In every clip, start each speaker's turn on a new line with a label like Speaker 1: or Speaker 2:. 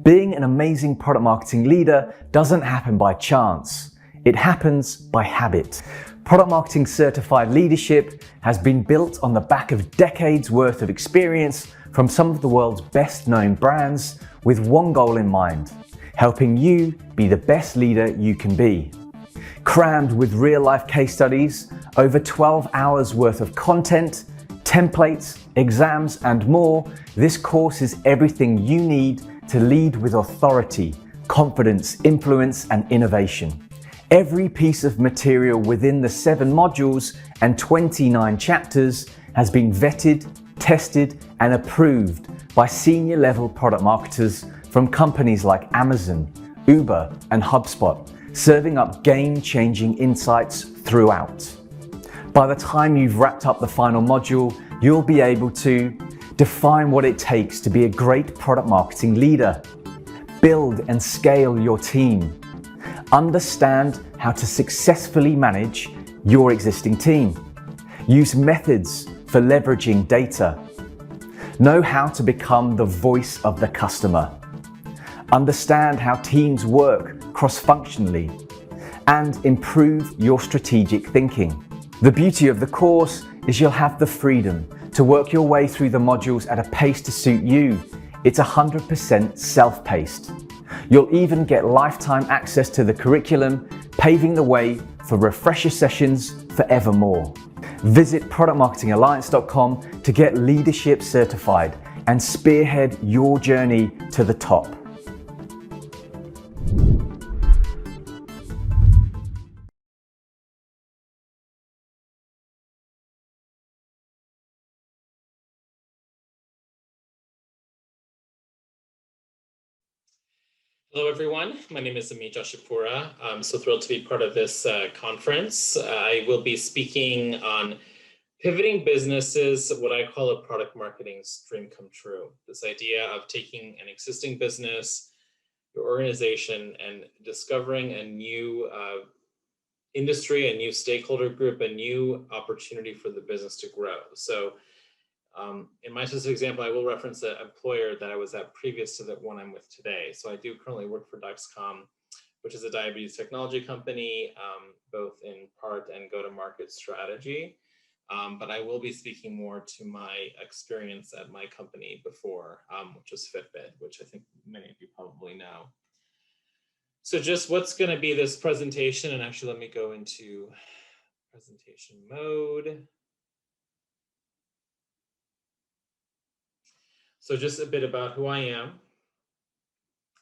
Speaker 1: Being an amazing product marketing leader doesn't happen by chance. It happens by habit. Product marketing certified leadership has been built on the back of decades worth of experience from some of the world's best known brands with one goal in mind: helping you be the best leader you can be. Crammed with real life case studies, over 12 hours worth of content, templates, exams, and more, this course is everything you need to lead with authority, confidence, influence, and innovation. Every piece of material within the 7 modules and 29 chapters has been vetted, tested, and approved by senior level product marketers from companies like Amazon, Uber, and HubSpot, serving up game-changing insights throughout. By the time you've wrapped up the final module, you'll be able to define what it takes to be a great product marketing leader, build and scale your team, understand how to successfully manage your existing team, use methods for leveraging data, know how to become the voice of the customer, understand how teams work cross-functionally, and improve your strategic thinking. The beauty of the course is you'll have the freedom to work your way through the modules at a pace to suit you. It's 100% self-paced. You'll even get lifetime access to the curriculum, paving the way for refresher sessions forevermore. Visit productmarketingalliance.com to get leadership certified and spearhead your journey to the top.
Speaker 2: Hello, everyone. My name is Amit Joshipura. I'm so thrilled to be part of this conference. I will be speaking on pivoting businesses, what I call a product marketing's dream come true. This idea of taking an existing business, your organization, and discovering a new industry, a new stakeholder group, a new opportunity for the business to grow. So in my specific example, I will reference an employer that I was at previous to the one I'm with today. So I do currently work for Dexcom, which is a diabetes technology company, both in part and go-to-market strategy. But I will be speaking more to my experience at my company before, which was Fitbit, which I think many of you probably know. So just what's going to be this presentation, and actually let me go into presentation mode. So just a bit about who I am,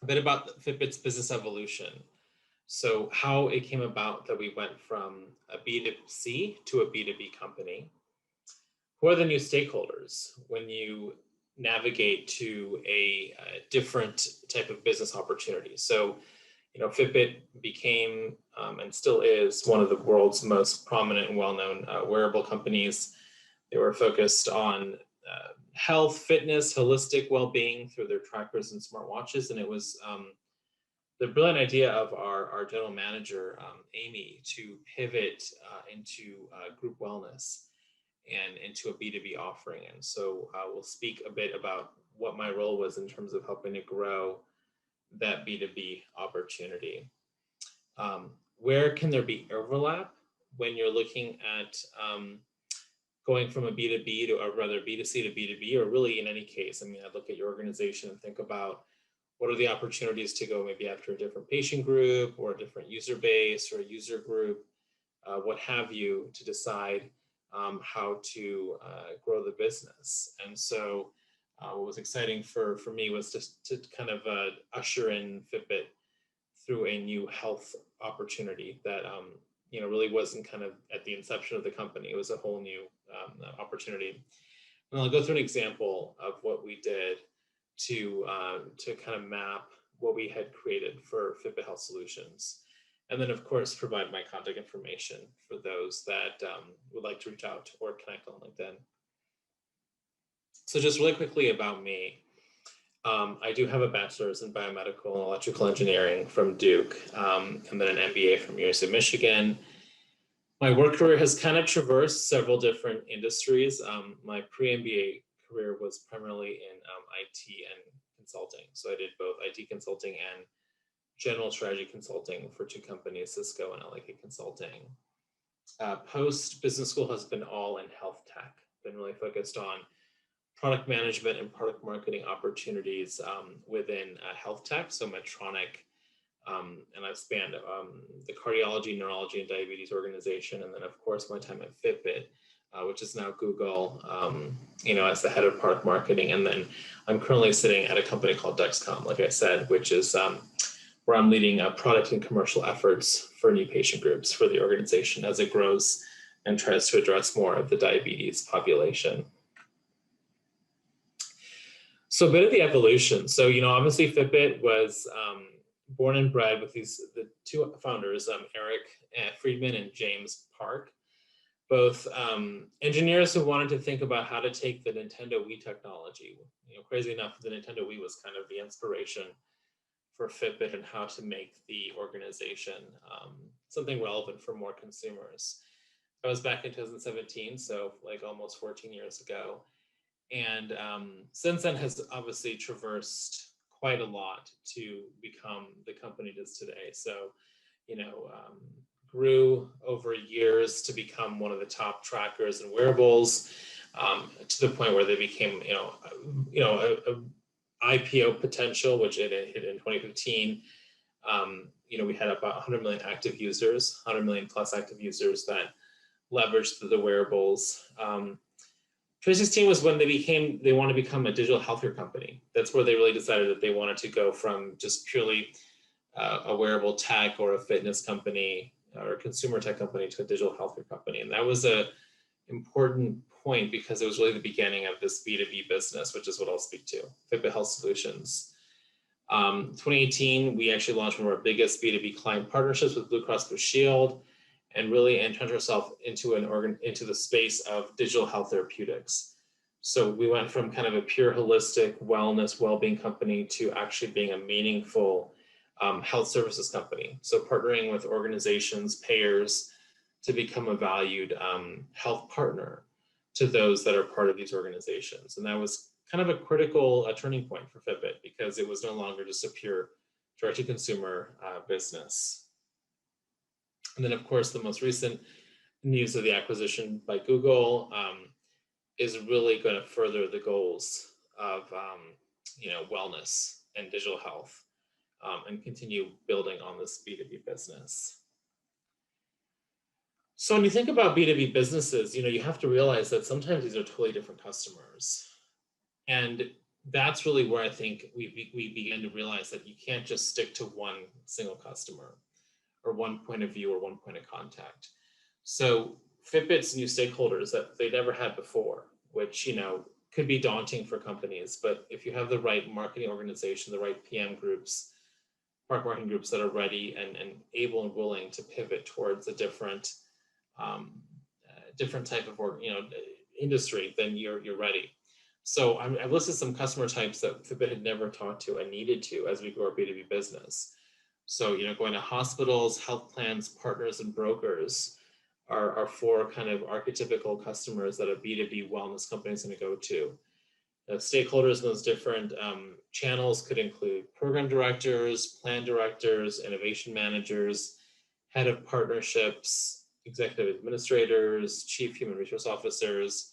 Speaker 2: a bit about Fitbit's business evolution. So how it came about that we went from a B2C to a B2B company. Who are the new stakeholders when you navigate to a different type of business opportunity? So, Fitbit became and still is one of the world's most prominent and well-known wearable companies. They were focused on health, fitness, holistic well-being through their trackers and smartwatches. And it was the brilliant idea of our general manager, Amy, to pivot into group wellness and into a B2B offering. And so we'll speak a bit about what my role was in terms of helping to grow that B2B opportunity. Where can there be overlap when you're looking at going from a B2B to, or rather B2C to B2B, or really in any case? I mean, I look at your organization and think about what are the opportunities to go maybe after a different patient group or a different user base or a user group, what have you, to decide how to grow the business. And so what was exciting for me was just to kind of usher in Fitbit through a new health opportunity that really wasn't kind of at the inception of the company. It was a whole new opportunity. And I'll go through an example of what we did to kind of map what we had created for Fitbit Health Solutions. And then, of course, provide my contact information for those that would like to reach out or connect on LinkedIn. So just really quickly about me. I do have a bachelor's in biomedical and electrical engineering from Duke, and then an MBA from University of Michigan. My work career has kind of traversed several different industries. My pre-MBA career was primarily in IT and consulting. So I did both IT consulting and general strategy consulting for 2 companies, Cisco and LAK Consulting. Post business school has been all in health tech, been really focused on product management and product marketing opportunities within health tech, so Medtronic, and I've spanned the cardiology, neurology, and diabetes organization, and then of course my time at Fitbit, which is now Google, as the head of product marketing, and then I'm currently sitting at a company called Dexcom, like I said, which is where I'm leading product and commercial efforts for new patient groups for the organization as it grows and tries to address more of the diabetes population. So a bit of the evolution. So, obviously Fitbit was born and bred with the 2 founders, Eric Friedman and James Park, both engineers who wanted to think about how to take the Nintendo Wii technology. Crazy enough, the Nintendo Wii was kind of the inspiration for Fitbit and how to make the organization something relevant for more consumers. That was back in 2017, so like almost 14 years ago. And since then has obviously traversed quite a lot to become the company it is today. So, grew over years to become one of the top trackers and wearables, to the point where they became, a IPO potential, which it hit in 2015. We had about 100 million active users, 100 million plus active users that leveraged the wearables. 2016 was when they want to become a digital healthcare company. That's where they really decided that they wanted to go from just purely a wearable tech or a fitness company or a consumer tech company to a digital healthcare company. And that was a important point because it was really the beginning of this B2B business, which is what I'll speak to, Fitbit Health Solutions. 2018, we actually launched one of our biggest B2B client partnerships with Blue Cross Blue Shield, and really entrenched ourselves into into the space of digital health therapeutics. So we went from kind of a pure holistic wellness, well-being company to actually being a meaningful health services company. So partnering with organizations, payers, to become a valued health partner to those that are part of these organizations. And that was kind of a critical turning point for Fitbit because it was no longer just a pure direct-to-consumer business. And then, of course, the most recent news of the acquisition by Google is really going to further the goals of wellness and digital health and continue building on this B2B business. So when you think about B2B businesses, you have to realize that sometimes these are totally different customers. And that's really where I think we begin to realize that you can't just stick to one single customer or one point of view or one point of contact. So Fitbit's new stakeholders that they never had before, which could be daunting for companies, but if you have the right marketing organization, the right PM groups, product marketing groups that are ready and able and willing to pivot towards a different type of industry, then you're ready. So I've listed some customer types that Fitbit had never talked to and needed to as we grow our B2B business. So, going to hospitals, health plans, partners, and brokers are 4 kind of archetypical customers that a B2B wellness company is going to go to. Stakeholders in those different channels could include program directors, plan directors, innovation managers, head of partnerships, executive administrators, chief human resource officers.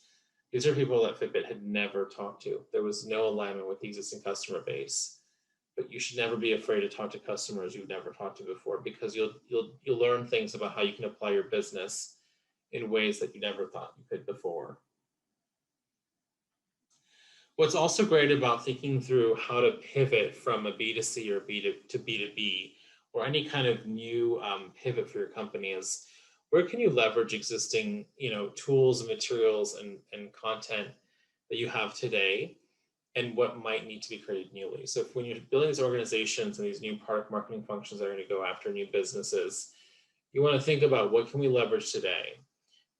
Speaker 2: These are people that Fitbit had never talked to. There was no alignment with the existing customer base. But you should never be afraid to talk to customers you've never talked to before, because you'll learn things about how you can apply your business in ways that you never thought you could before. What's also great about thinking through how to pivot from a B2C or to B2B or any kind of new pivot for your company is where can you leverage existing tools and materials and content that you have today and what might need to be created newly. So when you're building these organizations and these new product marketing functions that are going to go after new businesses, you want to think about what can we leverage today?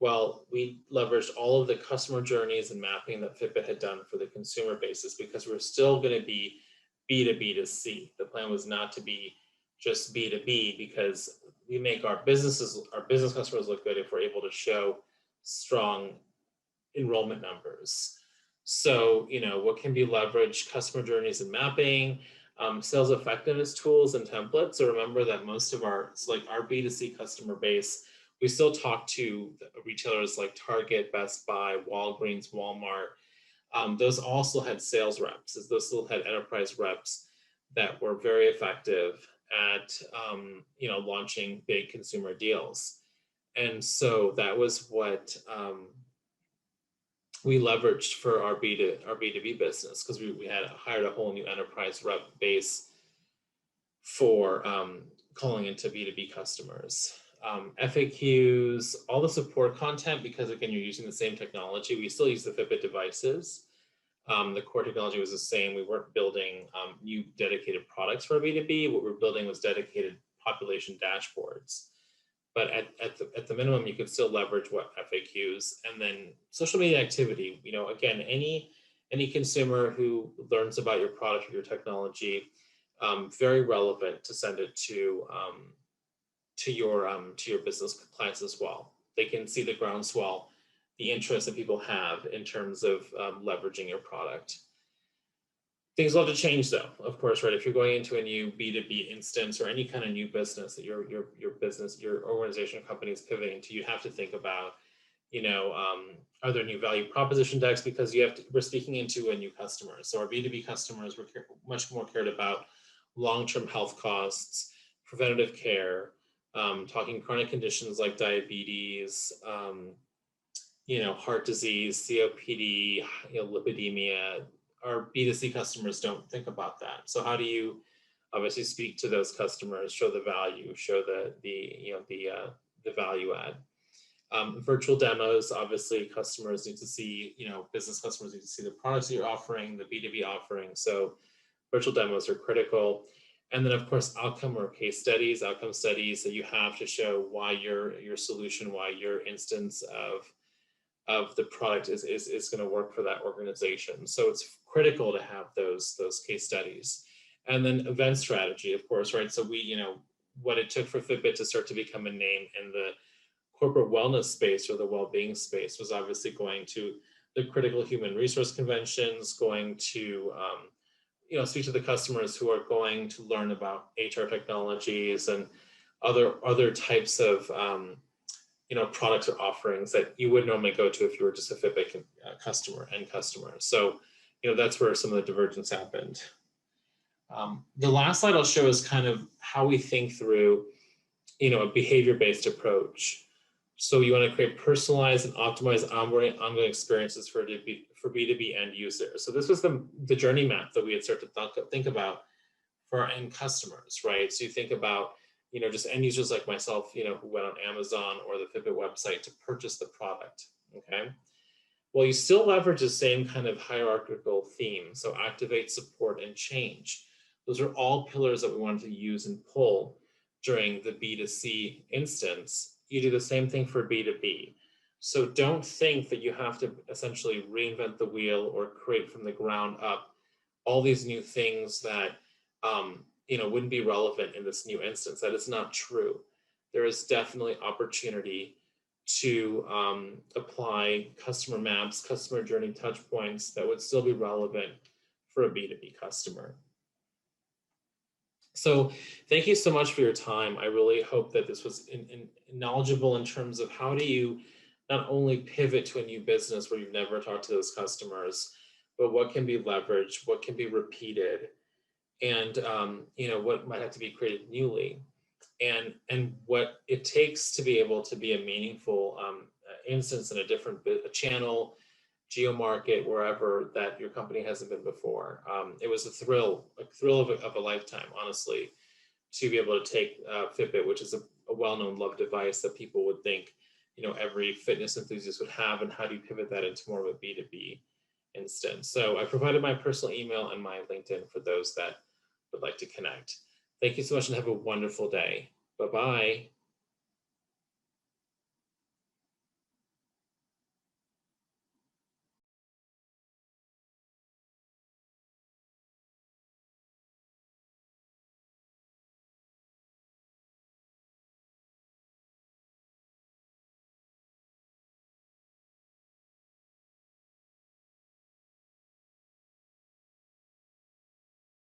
Speaker 2: Well, we leveraged all of the customer journeys and mapping that Fitbit had done for the consumer basis because we're still going to be B2B to C. The plan was not to be just B2B because we make our business customers look good if we're able to show strong enrollment numbers. So, what can be leveraged? Customer journeys and mapping, sales effectiveness tools and templates. So remember that most of our B2C customer base, we still talk to retailers like Target, Best Buy, Walgreens, Walmart. Those also had sales reps. Those still had enterprise reps that were very effective at launching big consumer deals. And so that was what we leveraged for our B2B business, because we had hired a whole new enterprise rep base for calling into B2B customers. FAQs, all the support content, because again, you're using the same technology. We still use the Fitbit devices. The core technology was the same. We weren't building new dedicated products for B2B. What we're building was dedicated population dashboards. But at the minimum, you could still leverage what FAQs, and then social media activity. Again, any consumer who learns about your product or your technology, very relevant to send it to your business clients as well. They can see the groundswell, the interest that people have in terms of leveraging your product. Things will have to change though, of course, right? If you're going into a new B2B instance or any kind of new business that your business, your organization or company is pivoting to, you have to think about, are there new value proposition decks? Because we're speaking into a new customer. So our B2B customers were much more cared about long-term health costs, preventative care, talking chronic conditions like diabetes, heart disease, COPD, lipidemia. Our B2C customers don't think about that. So how do you obviously speak to those customers, show the value, show the value add? Virtual demos, obviously customers need to see, business customers need to see the products that you're offering, the B2B offering. So virtual demos are critical. And then of course, outcome studies that you have to show why your solution, why your instance of the product is going to work for that organization. So it's critical to have those case studies. And then event strategy, of course, right? So what it took for Fitbit to start to become a name in the corporate wellness space or the well-being space was obviously going to the critical human resource conventions, going to speak to the customers who are going to learn about HR technologies and other types of products or offerings that you would normally go to if you were just a Fitbit customer. So, that's where some of the divergence happened. The last slide I'll show is kind of how we think through, a behavior-based approach. So you want to create personalized and optimized ongoing experiences for B2B end users. So this was the journey map that we had started to think about for our end customers, right? So you think about just end users like myself, who went on Amazon or the Fitbit website to purchase the product, okay? Well, you still leverage the same kind of hierarchical theme. So activate, support, and change. Those are all pillars that we wanted to use and pull during the B2C instance. You do the same thing for B2B. So don't think that you have to essentially reinvent the wheel or create from the ground up all these new things that wouldn't be relevant in this new instance. That is not true. There is definitely opportunity to apply customer maps, customer journey touch points that would still be relevant for a B2B customer. So thank you so much for your time. I really hope that this was knowledgeable in terms of how do you not only pivot to a new business where you've never talked to those customers, but what can be leveraged, what can be repeated, and what might have to be created newly, and what it takes to be able to be a meaningful instance in a different channel, geo market, wherever that your company hasn't been before. It was a thrill of a lifetime, honestly, to be able to take Fitbit, which is a well-known loved device that people would think every fitness enthusiast would have, and how do you pivot that into more of a B2B instance. So I provided my personal email and my LinkedIn for those that would like to connect. Thank you so much and have a wonderful day. Bye-bye.